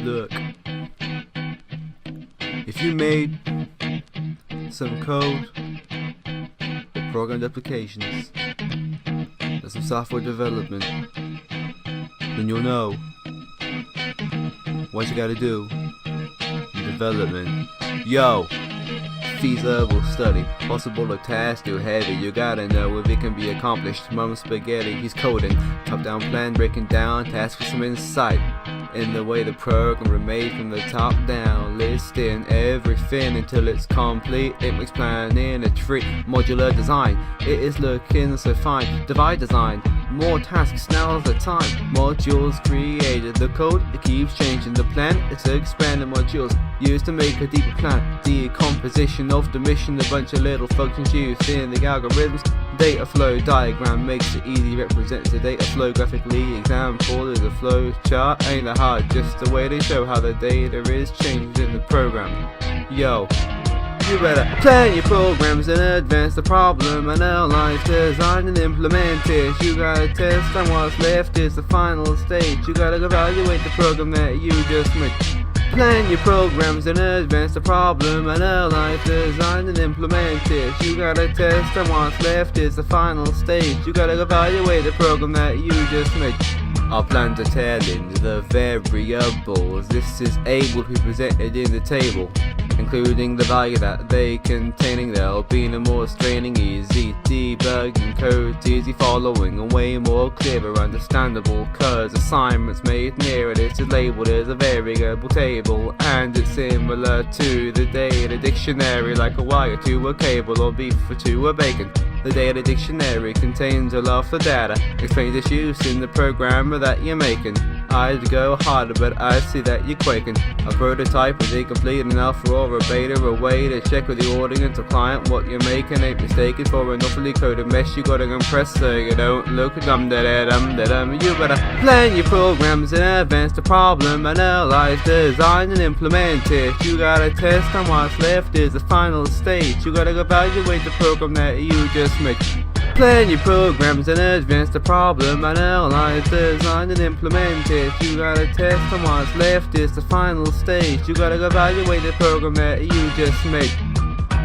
Look, if you made some code or programmed applications or some software development, then you'll know what you gotta do in development. Yo! Feasible study, possible or task too heavy. You gotta know if it can be accomplished. Mom spaghetti, he's coding. Top down plan, breaking down tasks with some insight in the way the program remade from the top down, listing everything until it's complete. It makes planning a treat. Modular design, it is looking so fine. Divide design, more tasks, now's the time. Modules created, the code it keeps changing. The plan is to expand the modules used to make a deeper plan. Decomposition of the mission, a bunch of little functions used in the algorithms. Data flow diagram makes it easy, represents the data flow graphically. Example is a flow chart, ain't that hard, just a way to show how the data is changed in the program. Yo, you better plan your programs in advance, the problem, analyze, design and implement it. You gotta test and what's left is the final stage. You gotta evaluate the program that you just made. Plan your programs in advance, the problem, analyze, design and implement it. You gotta test and what's left is the final stage. You gotta evaluate the program that you just made. Our plans are telling the variables. This is able to be presented in the table, including the value that they containing. There'll be no more straining, easy debugging, code easy following, and way more clearer understandable, cause assignments made near it is labeled as a variable table, and it's similar to the data dictionary, like a wire to a cable or beef to a bacon. The data dictionary contains all of the data, explains its use in the program that you're making. I'd go harder, but I see that you're quaking. A prototype is incomplete enough for a beta, a way to check with the audience or client what you're making ain't mistaken for an awfully coded mess. You gotta impress so you don't look dum da da dum da dum. You better plan your programs in advance, the problem, analyze, design and implement it. You gotta test and what's left is the final stage. You gotta evaluate the program that you just made. Plan your programs in advance, the problem, analyze, design and implement it. You gotta test and what's left is the final stage. You gotta evaluate the program that you just made.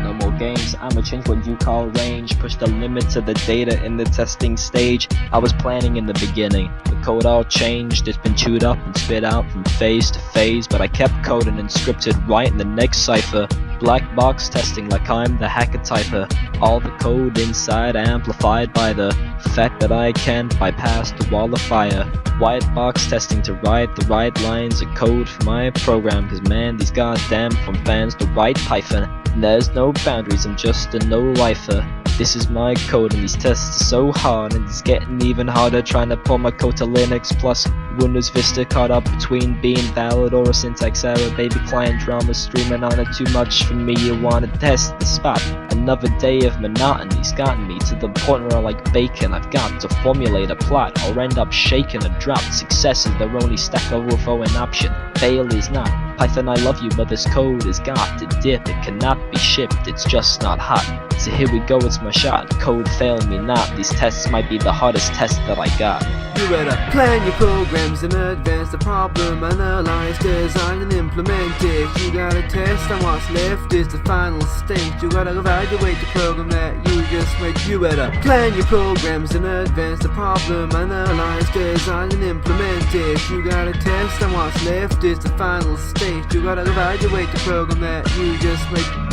No more games, I'ma change what you call range. Push the limit to the data in the testing stage. I was planning in the beginning, the code all changed. It's been chewed up and spit out from phase to phase, but I kept coding and scripted right in the next cipher. Black box testing like I'm the hacker typer. All the code inside amplified by the fact that I can bypass the wall of fire. White box testing to write the right lines of code for my program, cause man, these goddamn from fans to write Python. And there's no boundaries, I'm just a no-lifer. This is my code and these tests are so hard, and it's getting even harder trying to pull my code to Linux plus Windows Vista, caught up between being valid or a syntax error. Baby client drama streaming on it too much for me, you wanna test the spot. Another day of monotony's gotten me to the point where I like bacon. I've got to formulate a plot or end up shaking a drop. Success is their only stack overflow an option, fail is not. Python I love you, but this code has got to dip. It cannot be shipped, it's just not hot. So here we go, it's my shot. Code fail me not. These tests might be the hardest test that I got. You better plan your programs in advance, the problem, analyze, design and implement it. You gotta test and what's left is the final stage. You gotta evaluate the program that you just made. You better plan your programs in advance, the problem, analyze, design and implement it. You gotta test and what's left is the final stage. You gotta evaluate the program that you just made.